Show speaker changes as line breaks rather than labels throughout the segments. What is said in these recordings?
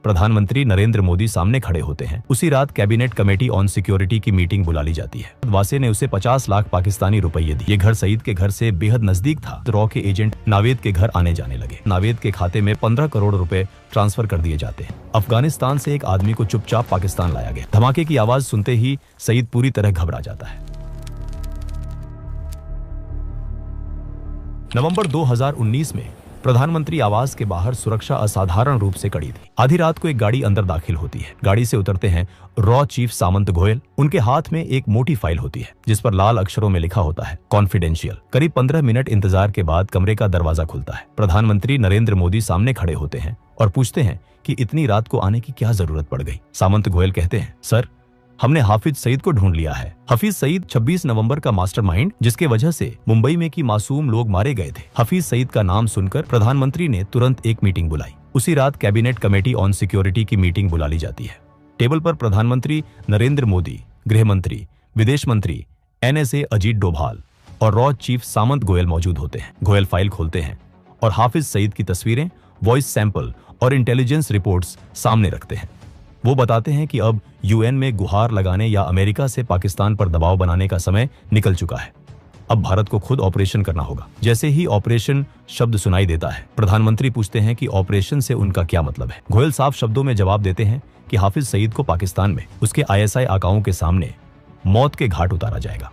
प्रधानमंत्री नरेंद्र मोदी सामने खड़े होते हैं। उसी रात कैबिनेट कमेटी ऑन सिक्योरिटी की मीटिंग बुला ली जाती है। वासे ने उसे 50 लाख पाकिस्तानी रुपये दिए। ये घर सईद के घर से बेहद नजदीक था। रॉ के एजेंट नावेद के घर आने जाने लगे। नावेद के खाते में 15 करोड़ रुपए ट्रांसफर कर दिए जाते हैं। अफगानिस्तान से एक आदमी को चुपचाप पाकिस्तान लाया गया। धमाके की आवाज सुनते ही सईद पूरी तरह घबरा जाता है। नवंबर 2019 में प्रधानमंत्री आवास के बाहर सुरक्षा असाधारण रूप से कड़ी थी। आधी रात को एक गाड़ी अंदर दाखिल होती है। गाड़ी से उतरते हैं रॉ चीफ सामंत गोयल। उनके हाथ में एक मोटी फाइल होती है जिस पर लाल अक्षरों में लिखा होता है कॉन्फिडेंशियल। करीब 15 मिनट इंतजार के बाद कमरे का दरवाजा खुलता है। प्रधानमंत्री नरेंद्र मोदी सामने खड़े होते हैं और पूछते हैं कि इतनी रात को आने की क्या जरूरत पड़ गई। सामंत गोयल कहते हैं, सर, हमने हाफिज सईद को ढूंढ लिया है। हफीज सईद 26 नवंबर का मास्टरमाइंड जिसके वजह से मुंबई में की मासूम लोग मारे गए थे। हफीज सईद का नाम सुनकर प्रधानमंत्री ने तुरंत एक मीटिंग बुलाई। उसी रात कैबिनेट कमेटी ऑन सिक्योरिटी की मीटिंग बुला ली जाती है। टेबल पर प्रधानमंत्री नरेंद्र मोदी, गृह मंत्री, विदेश मंत्री, NSA अजीत डोभाल और रॉ चीफ सामंत गोयल मौजूद होते हैं। गोयल फाइल खोलते हैं और हाफिज सईद की तस्वीरें, वॉइस सैंपल और इंटेलिजेंस रिपोर्ट्स सामने रखते हैं। वो बताते हैं कि अब UN में गुहार लगाने या अमेरिका से पाकिस्तान पर दबाव बनाने का समय निकल चुका है। अब भारत को खुद ऑपरेशन करना होगा। जैसे ही ऑपरेशन शब्द सुनाई देता है, प्रधानमंत्री पूछते हैं कि ऑपरेशन से उनका क्या मतलब है। गोयल साफ शब्दों में जवाब देते हैं कि हाफिज सईद को पाकिस्तान में उसके ISI आकाओं के सामने मौत के घाट उतारा जाएगा।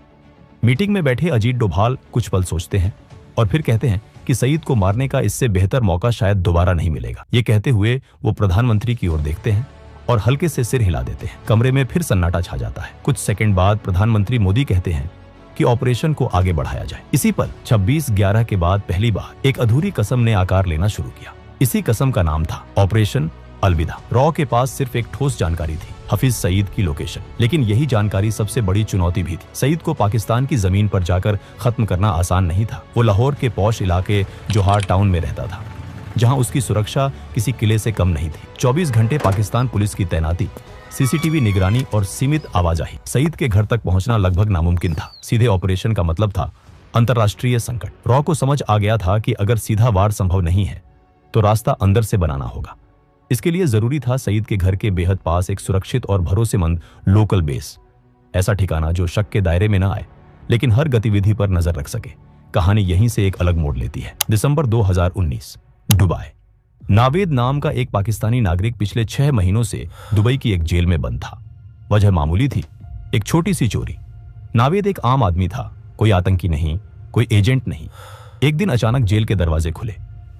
मीटिंग में बैठे अजीत डोभाल कुछ पल सोचते हैं और फिर कहते हैं कि सईद को मारने का इससे बेहतर मौका शायद दोबारा नहीं मिलेगा। ये कहते हुए वो प्रधानमंत्री की ओर देखते हैं और हल्के से सिर हिला देते हैं। कमरे में फिर सन्नाटा छा जाता है। कुछ सेकंड बाद प्रधानमंत्री मोदी कहते हैं कि ऑपरेशन को आगे बढ़ाया जाए। इसी पर 26/11 के बाद पहली बार एक अधूरी कसम ने आकार लेना शुरू किया। इसी कसम का नाम था ऑपरेशन अलविदा। रॉ के पास सिर्फ एक ठोस जानकारी थी, हफीज सईद की लोकेशन। लेकिन यही जानकारी सबसे बड़ी चुनौती भी थी। सईद को पाकिस्तान की जमीन पर जाकर खत्म करना आसान नहीं था। वो लाहौर के पॉश इलाके जोहार टाउन में रहता था, जहां उसकी सुरक्षा किसी किले से कम नहीं थी। 24 घंटे पाकिस्तान पुलिस की तैनाती, CCTV निगरानी और सीमित आवाजाही। सईद के घर तक पहुंचना लगभग नामुमकिन था। सीधे ऑपरेशन का मतलब था अंतर्राष्ट्रीय संकट। रॉ को समझ आ गया था कि अगर सीधा वार संभव नहीं है तो रास्ता अंदर से बनाना होगा। इसके लिए जरूरी था सईद के घर के बेहद पास एक सुरक्षित और भरोसेमंद लोकल बेस। ऐसा ठिकाना जो शक के दायरे में न आए लेकिन हर गतिविधि पर नजर रख सके। कहानी यहीं से एक अलग मोड़ लेती है। दिसंबर 2019, दुबई। नावेद नाम का एक पाकिस्तानी नागरिक पिछले 6 महीनों से दुबई की एक जेल में बंद था। वजह मामूली थी, एक छोटी सी चोरी। नावेद एक आम आदमी था, कोई आतंकी नहीं, कोई एजेंट नहीं। एक दिन अचानक जेल के दरवाजे खुले।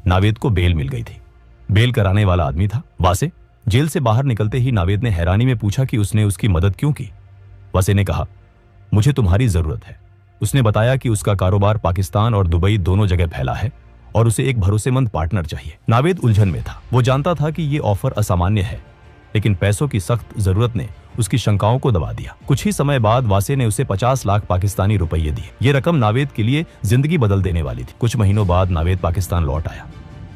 नावेद को बेल मिल गई थी। बेल कराने वाला आदमी था वासे। जेल से बाहर निकलते ही नावेद ने हैरानी में पूछा कि उसने उसकी मदद क्यों की। वासे ने कहा, मुझे तुम्हारी जरूरत है। उसने बताया कि उसका कारोबार पाकिस्तान और दुबई दोनों जगह फैला है और उसे एक भरोसेमंद पार्टनर चाहिए। नावेद उलझन में था। वो जानता था कि ये ऑफर असामान्य है, लेकिन पैसों की सख्त जरूरत ने उसकी शंकाओं को दबा दिया। कुछ ही समय बाद वासे ने उसे 50 लाख पाकिस्तानी रुपये दिए। ये रकम नावेद के लिए जिंदगी बदल देने वाली थी। कुछ महीनों बाद नावेद पाकिस्तान लौट आया।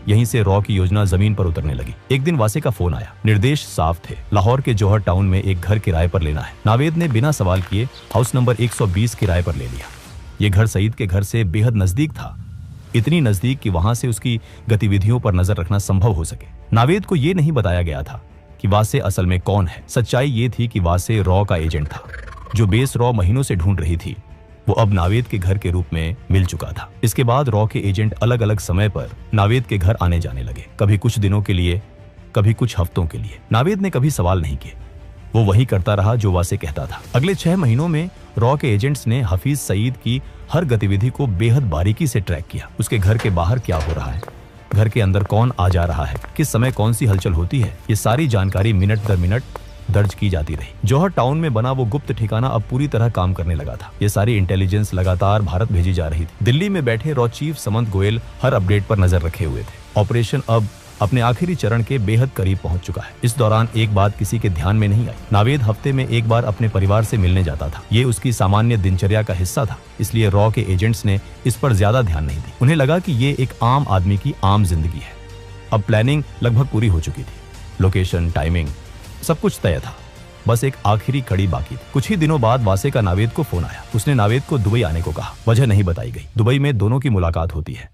यहीं से रॉ की योजना जमीन पर उतरने लगी। एक दिन वासे का फोन आया। निर्देश साफ थे, लाहौर के जौहर टाउन में एक घर किराए पर लेना है। नावेद ने बिना सवाल किए हाउस नंबर 120 किराए पर ले लिया। ये घर सईद के घर से बेहद नजदीक था, इतनी नजदीक कि वहां से उसकी गतिविधियों पर नजर रखना संभव हो सके। नावेद को यह नहीं बताया गया था कि वासे असल में कौन है। सच्चाई ये थी कि वासे रॉ का एजेंट था। जो बेस रॉ महीनों से ढूंढ रही थी वो अब नावेद के घर के रूप में मिल चुका था। इसके बाद रॉ के एजेंट अलग अलग समय पर नावेद के घर आने जाने लगे, कभी कुछ दिनों के लिए, कभी कुछ हफ्तों के लिए। नावेद ने कभी सवाल नहीं किए, वो वही करता रहा जो वासे कहता था। अगले 6 महीनों में रॉ के एजेंट्स ने हफीज सईद की हर गतिविधि को बेहद बारीकी से ट्रैक किया। उसके घर के बाहर क्या हो रहा है, घर के अंदर कौन आ जा रहा है, किस समय कौन सी हलचल होती है, ये सारी जानकारी मिनट दर मिनट दर्ज की जाती रही। जौहर टाउन में बना वो गुप्त ठिकाना अब पूरी तरह काम करने लगा था। ये सारी इंटेलिजेंस लगातार भारत भेजी जा रही थी। दिल्ली में बैठे रॉ चीफ सामंत गोयल हर अपडेट पर नजर रखे हुए थे। ऑपरेशन अब अपने आखिरी चरण के बेहद करीब पहुंच चुका है। इस दौरान एक बात किसी के ध्यान में नहीं आई। नावेद हफ्ते में एक बार अपने परिवार से मिलने जाता था। ये उसकी सामान्य दिनचर्या का हिस्सा था, इसलिए रॉ के एजेंट्स ने इस पर ज्यादा ध्यान नहीं दी। उन्हें लगा कि ये एक आम आदमी की आम जिंदगी है। अब प्लानिंग लगभग पूरी हो चुकी थी। लोकेशन, टाइमिंग, सब कुछ तय था। बस एक आखिरी कड़ी बाकी थी। कुछ ही दिनों बाद वासे का नावेद को फोन आया। उसने नावेद को दुबई आने को कहा। वजह नहीं बताई गई। दुबई में दोनों की मुलाकात होती है।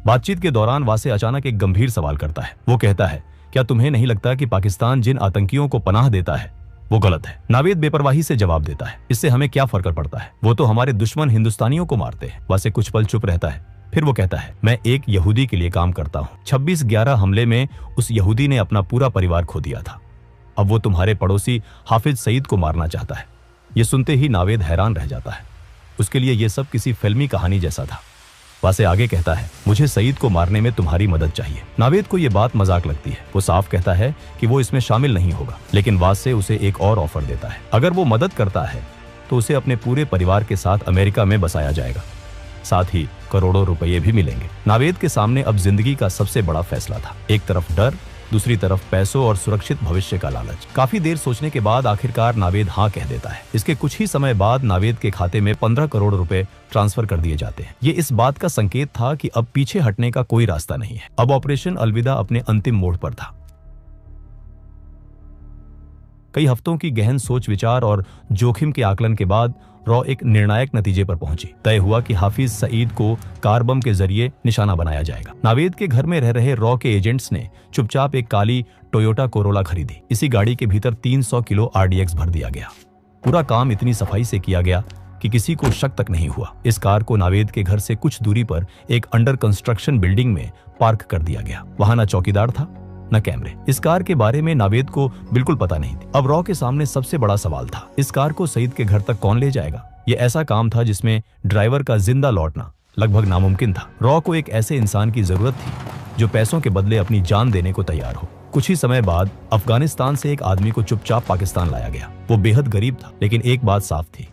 बातचीत के दौरान वासे अचानक एक गंभीर सवाल करता है। वो कहता है क्या तुम्हें नहीं लगता कि पाकिस्तान जिन आतंकियों को पनाह देता है वो गलत है? नावेद बेपरवाही से जवाब देता है, इससे हमें क्या फर्क पड़ता है, वो तो हमारे दुश्मन हिंदुस्तानियों को मारते हैं। वासे कुछ पल चुप रहता है, फिर वो कहता है, मैं एक यहूदी के लिए काम करता हूँ। 26/11 हमले में उस यहूदी ने अपना पूरा परिवार खो दिया था। अब वो तुम्हारे पड़ोसी हाफिज सईद को मारना चाहता है। ये सुनते ही नावेद हैरान रह जाता है। उसके लिए ये सब किसी फिल्मी कहानी जैसा था। वासे आगे कहता है, मुझे सईद को मारने में तुम्हारी मदद चाहिए। नावेद को ये बात मजाक लगती है। वो साफ कहता है कि वो इसमें शामिल नहीं होगा, लेकिन वासे उसे एक और ऑफर देता है। अगर वो मदद करता है तो उसे अपने पूरे परिवार के साथ अमेरिका में बसाया जाएगा, साथ ही करोड़ों रुपये भी मिलेंगे। नावेद के सामने अब जिंदगी का सबसे बड़ा फैसला था। एक तरफ डर, दूसरी तरफ पैसों और सुरक्षित भविष्य का लालच। काफी देर सोचने के बाद आखिरकार नावेद हाँ कह देता है। इसके कुछ ही समय बाद नावेद के खाते में 15 करोड़ रुपए ट्रांसफर कर दिए जाते हैं। ये इस बात का संकेत था कि अब पीछे हटने का कोई रास्ता नहीं है। अब ऑपरेशन अलविदा अपने अंतिम मोड़ पर था। कई हफ्तों की गहन सोच विचार और जोखिम के आकलन के बाद रॉ एक निर्णायक नतीजे पर पहुंची। तय हुआ कि हाफिज सईद को कार बम के जरिए निशाना बनाया जाएगा। नावेद के घर में रह रहे रॉ के एजेंट्स ने चुपचाप एक काली टोयोटा कोरोला खरीदी। इसी गाड़ी के भीतर 300 किलो RDX भर दिया गया। पूरा काम इतनी सफाई से किया गया कि किसी को शक तक नहीं हुआ। इस कार को नावेद के घर से कुछ दूरी पर एक अंडर कंस्ट्रक्शन बिल्डिंग में पार्क कर दिया गया। वहां न चौकीदार था न कैमरे। इस कार के बारे में नावेद को बिल्कुल पता नहीं थी। अब रॉ के सामने सबसे बड़ा सवाल था, इस कार को सईद के घर तक कौन ले जाएगा? यह ऐसा काम था जिसमें ड्राइवर का जिंदा लौटना लगभग नामुमकिन था। रॉ को एक ऐसे इंसान की जरूरत थी जो पैसों के बदले अपनी जान देने को तैयार हो। कुछ ही समय बाद अफगानिस्तान से एक आदमी को चुपचाप पाकिस्तान लाया गया। वो बेहद गरीब था, लेकिन एक बात साफ थी,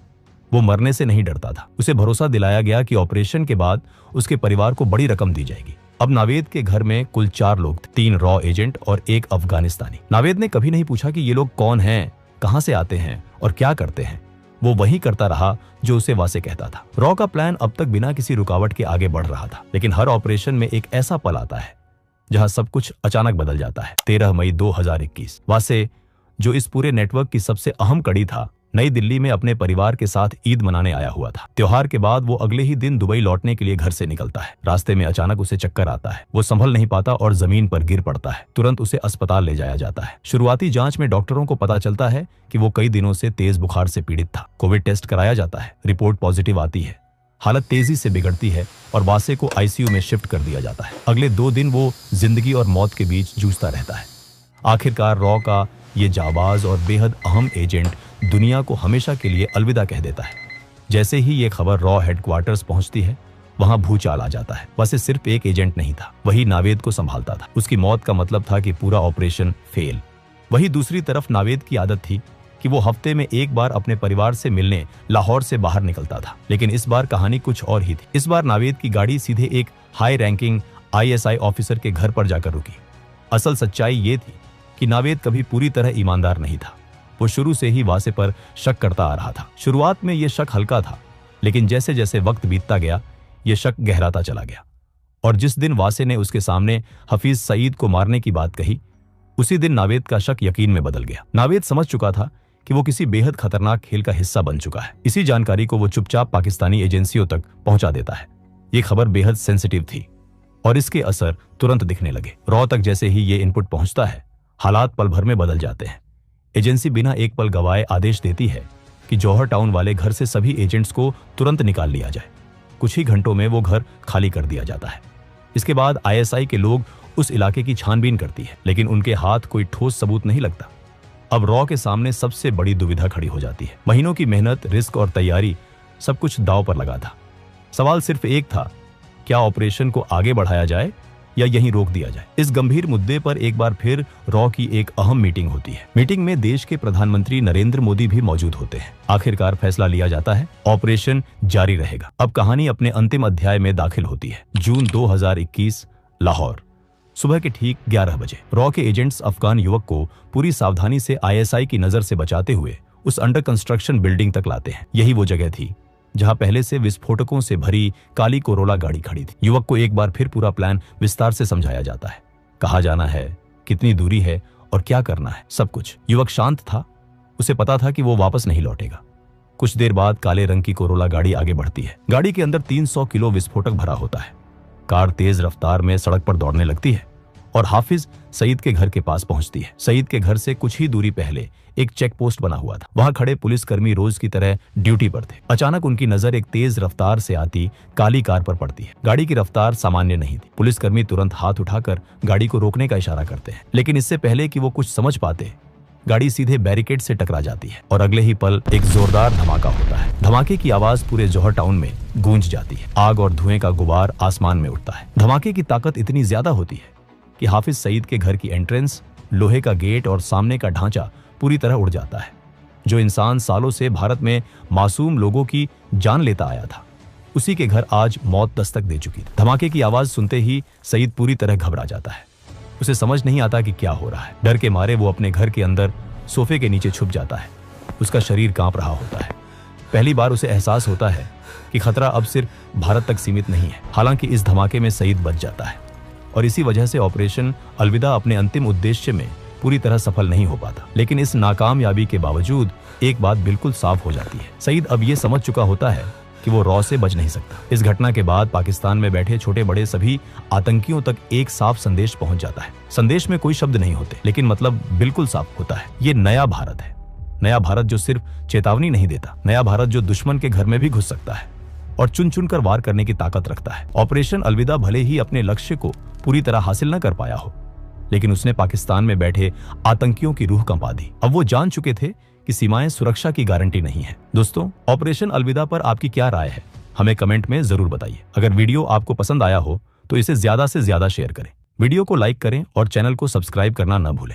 वो मरने से नहीं डरता था। उसे भरोसा दिलाया गया कि ऑपरेशन के बाद उसके परिवार को बड़ी रकम दी जाएगी। अब नावेद के घर में कुल 4 लोग थे, 3 रॉ एजेंट और 1 अफगानिस्तानी। नावेद ने कभी नहीं पूछा कि ये लोग कौन हैं, कहां से आते हैं और क्या करते हैं। वो वही करता रहा जो उसे वासे कहता था। रॉ का प्लान अब तक बिना किसी रुकावट के आगे बढ़ रहा था, लेकिन हर ऑपरेशन में एक ऐसा पल आता है जहां सब कुछ अचानक बदल जाता है। 13 मई 2021 वासे, जो इस पूरे नेटवर्क की सबसे अहम कड़ी था, नई दिल्ली में अपने परिवार के साथ ईद मनाने आया हुआ था। त्योहार के बाद वो अगले ही दिन दुबई लौटने के लिए घर से निकलता है। रास्ते में अचानक उसे चक्कर आता है। वो संभल नहीं पाता और जमीन पर गिर पड़ता है। तुरंत उसे अस्पताल ले जाया जाता है। शुरुआती जांच में डॉक्टरों को पता चलता है कि वो कई दिनों से तेज बुखार से पीड़ित था। कोविड टेस्ट कराया जाता है, रिपोर्ट पॉजिटिव आती है। हालत तेजी से बिगड़ती है और वासे को ICU में शिफ्ट कर दिया जाता है। अगले 2 दिन वो जिंदगी और मौत के बीच जूझता रहता है। आखिरकार रॉ का ये जाबाज और बेहद अहम एजेंट दुनिया को हमेशा के लिए अलविदा कह देता है। जैसे ही ये खबर रॉ हेडक्वार्टर्स पहुंचती है, वहां भूचाल आ जाता है। वैसे सिर्फ एक एजेंट नहीं था, वही नावेद को संभालता था। उसकी मौत का मतलब था कि पूरा ऑपरेशन फेल। वही दूसरी तरफ नावेद की आदत थी कि वो हफ्ते में एक बार अपने परिवार से मिलने लाहौर से बाहर निकलता था। लेकिन इस बार कहानी कुछ और ही थी। इस बार नावेद की गाड़ी सीधे एक हाई रैंकिंग ISI ऑफिसर के घर पर जाकर रुकी। असल सच्चाई ये थी कि नावेद कभी पूरी तरह ईमानदार नहीं था। वो शुरू से ही वासे पर शक करता आ रहा था। शुरुआत में ये शक हल्का था, लेकिन जैसे जैसे वक्त बीतता गया, ये शक गहराता चला गया। और जिस दिन वासे ने उसके सामने हफीज सईद को मारने की बात कही, उसी दिन नावेद का शक यकीन में बदल गया। नावेद समझ चुका था कि वो किसी बेहद खतरनाक खेल का हिस्सा बन चुका है। इसी जानकारी को वो चुपचाप पाकिस्तानी एजेंसियों तक पहुंचा देता है। ये खबर बेहद सेंसिटिव थी और इसके असर तुरंत दिखने लगे। रॉ तक जैसे ही ये इनपुट पहुंचता है, हालात पल भर में बदल जाते हैं। एजेंसी बिना एक पल गवाए आदेश देती है कि जौहर टाउन वाले घर से सभी एजेंट्स को तुरंत निकाल लिया जाए। कुछ ही घंटों में वो घर खाली कर दिया जाता है। इसके बाद ISI के लोग उस इलाके की छानबीन करती है, लेकिन उनके हाथ कोई ठोस सबूत नहीं लगता। अब रॉ के सामने सबसे बड़ी दुविधा खड़ी हो जाती है। महीनों की मेहनत, रिस्क और तैयारी, सब कुछ दांव पर लगा था। सवाल सिर्फ एक था, क्या ऑपरेशन को आगे बढ़ाया जाए या यहीं रोक दिया जाए। इस गंभीर मुद्दे पर एक बार फिर रॉ की एक अहम मीटिंग होती है। मीटिंग में देश के प्रधानमंत्री नरेंद्र मोदी भी मौजूद होते हैं। आखिरकार फैसला लिया जाता है, ऑपरेशन जारी रहेगा। अब कहानी अपने अंतिम अध्याय में दाखिल होती है। जून 2021, लाहौर, सुबह के ठीक 11 बजे। रॉ के एजेंट्स अफगान युवक को पूरी सावधानी से ISI की नजर से बचाते हुए उस अंडर कंस्ट्रक्शन बिल्डिंग तक लाते हैं। यही वो जगह थी जहां पहले से विस्फोटकों से भरी काली कोरोला गाड़ी खड़ी थी। युवक को एक बार फिर पूरा प्लान विस्तार से समझाया जाता है। कहाँ जाना है, कितनी दूरी है और क्या करना है, सब कुछ। युवक शांत था, उसे पता था कि वो वापस नहीं लौटेगा। कुछ देर बाद काले रंग की कोरोला गाड़ी आगे बढ़ती है। गाड़ी के अंदर 300 किलो विस्फोटक भरा होता है। कार तेज रफ्तार में सड़क पर दौड़ने लगती है और हाफिज सईद के घर के पास पहुंचती है। सईद के घर से कुछ ही दूरी पहले एक चेक पोस्ट बना हुआ था। वहां खड़े पुलिसकर्मी रोज की तरह ड्यूटी पर थे। अचानक उनकी नजर एक तेज रफ्तार से आती काली कार पर पड़ती है। गाड़ी की रफ्तार सामान्य नहीं थी। पुलिसकर्मी तुरंत हाथ उठाकर गाड़ी को रोकने का इशारा करते हैं, लेकिन इससे पहले कि वो कुछ समझ पाते गाड़ी सीधे बैरिकेड से टकरा जाती है और अगले ही पल एक जोरदार धमाका होता है। धमाके की आवाज पूरे जौहर टाउन में गूंज जाती है। आग और धुएं का गुबार आसमान में उठता है। धमाके की ताकत इतनी ज्यादा होती है कि हाफिज सईद के घर की एंट्रेंस, लोहे का गेट और सामने का ढांचा पूरी तरह उड़ जाता है। जो इंसान सालों से भारत में मासूम लोगों की जान लेता आया था, उसी के घर आज मौत दस्तक दे चुकी थी। धमाके की आवाज सुनते ही सईद पूरी तरह घबरा जाता है। उसे समझ नहीं आता कि क्या हो रहा है। डर के मारे वो अपने घर के अंदर सोफे के नीचे छुप जाता है। उसका शरीर कांप रहा होता है। पहली बार उसे एहसास होता है कि खतरा अब सिर्फ भारत तक सीमित नहीं है। हालांकि इस धमाके में सईद बच जाता है और इसी वजह से ऑपरेशन अलविदा अपने अंतिम उद्देश्य में पूरी तरह सफल नहीं हो पाता। लेकिन इस नाकामयाबी के बावजूद एक बात बिल्कुल साफ हो जाती है। सईद अब ये समझ चुका होता है कि वो रॉ से बच नहीं सकता। इस घटना के बाद पाकिस्तान में बैठे छोटे बड़े सभी आतंकियों तक एक साफ संदेश पहुंच जाता है। संदेश में कोई शब्द नहीं होते, लेकिन मतलब बिल्कुल साफ होता है। ये नया भारत है। नया भारत जो सिर्फ चेतावनी नहीं देता, नया भारत जो दुश्मन के घर में भी घुस सकता है और चुन चुन कर वार करने की ताकत रखता है। ऑपरेशन अलविदा भले ही अपने लक्ष्य को पूरी तरह हासिल न कर पाया हो, लेकिन उसने पाकिस्तान में बैठे आतंकियों की रूह कंपा दी। अब वो जान चुके थे कि सीमाएं सुरक्षा की गारंटी नहीं है। दोस्तों, ऑपरेशन अलविदा पर आपकी क्या राय है, हमें कमेंट में जरूर बताइए। अगर वीडियो आपको पसंद आया हो तो इसे ज्यादा से ज्यादा शेयर करें, वीडियो को लाइक करें और चैनल को सब्सक्राइब करना न भूलें।